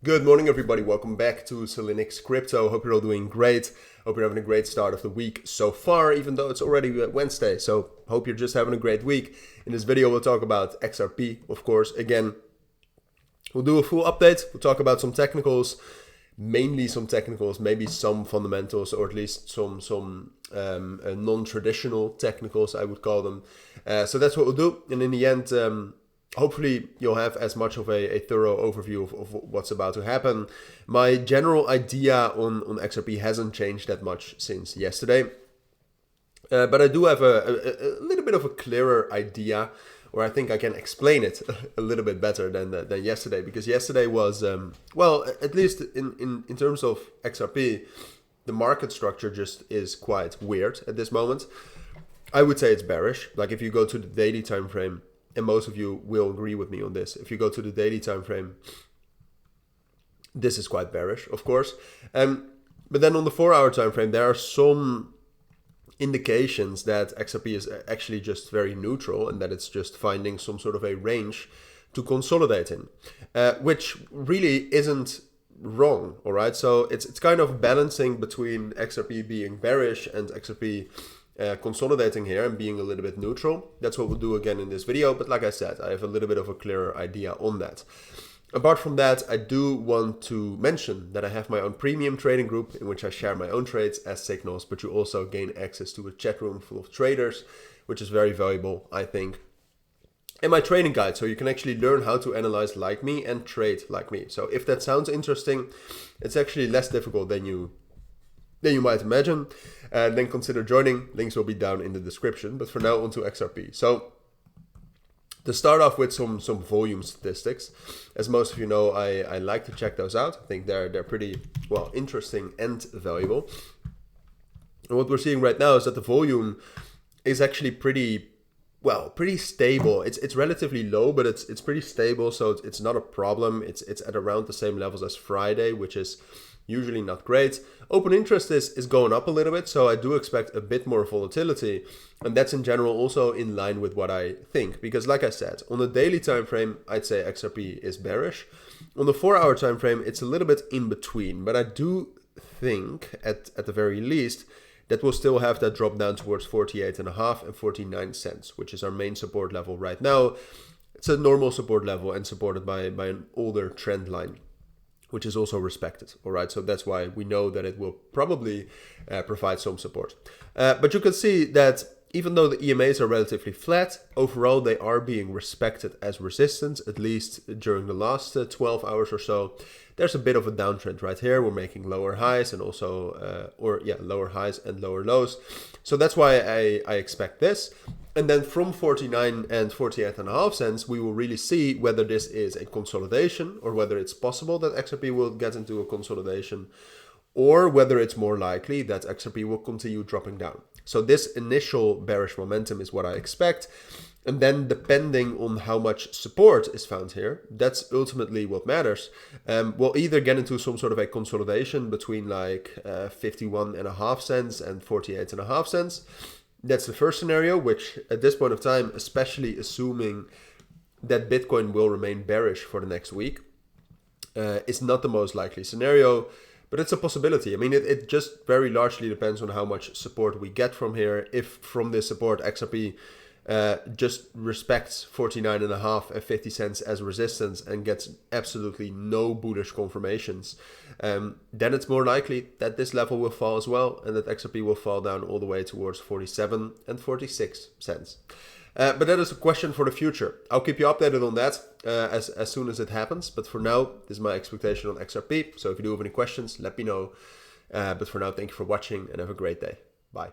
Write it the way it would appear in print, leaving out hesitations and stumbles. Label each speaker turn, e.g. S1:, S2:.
S1: Good morning, everybody. Welcome back to Cilinix Crypto. Hope you're all doing great. Hope you're having a great start of the week so far, even though it's already Wednesday. So hope you're just having a great week. In this video, we'll talk about XRP, of course. Again, we'll do a full update. We'll talk about some technicals, mainly some technicals, maybe some fundamentals, or at least some non-traditional technicals, I would call them. So that's what we'll do. And in the end, hopefully you'll have as much of a thorough overview of what's about to happen. My general idea on XRP hasn't changed that much since yesterday. But I do have a little bit of a clearer idea, or I think I can explain it a little bit better than yesterday. Because yesterday was, well, at least in terms of XRP, the market structure just is quite weird at this moment. I would say it's bearish. Like if you go to the daily time frame, and most of you will agree with me on this. If you go to the daily time frame, this is quite bearish, of course. But then on the 4-hour time frame, there are some indications that XRP is actually just very neutral and that it's just finding some sort of a range to consolidate in, which really isn't wrong. All right, so it's kind of balancing between XRP being bearish and XRP consolidating here and being a little bit neutral. That's what we'll do again in this video. But like I said, I have a little bit of a clearer idea on that. Apart from that, I do want to mention that I have my own premium trading group in which I share my own trades as signals, but you also gain access to a chat room full of traders, which is very valuable, I think. And my trading guide, so you can actually learn how to analyze like me and trade like me. So if that sounds interesting, it's actually less difficult than you might imagine, then consider joining. Links will be down in the description. But for now, on to XRP. So to start off with some volume statistics, as most of you know, I like to check those out. I think they're pretty, well, interesting and valuable. And what we're seeing right now is that the volume is actually pretty stable. It's relatively low, but it's pretty stable, so it's not a problem. It's at around the same levels as Friday, which is usually not great. Open interest is going up a little bit, so I do expect a bit more volatility, and that's in general also in line with what I think. Because like I said, on the daily time frame, I'd say XRP is bearish. On the 4-hour time frame, it's a little bit in between, but I do think at the very least that we'll still have that drop down towards 48.5 and 49 cents, which is our main support level right now. It's a normal support level and supported by an older trend line, which is also respected. All right, so that's why we know that it will probably provide some support. But you can see that even though the EMAs are relatively flat, overall they are being respected as resistance, at least during the last 12 hours or so. There's a bit of a downtrend right here. We're making lower highs and also, lower highs and lower lows. So that's why I expect this. And then from 49 and 48.5 cents, we will really see whether this is a consolidation or whether it's possible that XRP will get into a consolidation, or whether it's more likely that XRP will continue dropping down. So this initial bearish momentum is what I expect. And then depending on how much support is found here, that's ultimately what matters. We'll either get into some sort of a consolidation between like 51.5 cents and 48.5 cents. That's the first scenario, which at this point of time, especially assuming that Bitcoin will remain bearish for the next week, is not the most likely scenario, but it's a possibility. I mean, it just very largely depends on how much support we get from here. If from this support XRP just respects 49.5 and 50 cents as resistance and gets absolutely no bullish confirmations, then it's more likely that this level will fall as well and that XRP will fall down all the way towards 47 and 46 cents. But that is a question for the future. I'll keep you updated on that as soon as it happens. But for now, this is my expectation on XRP. So if you do have any questions, let me know. But for now, thank you for watching and have a great day. Bye.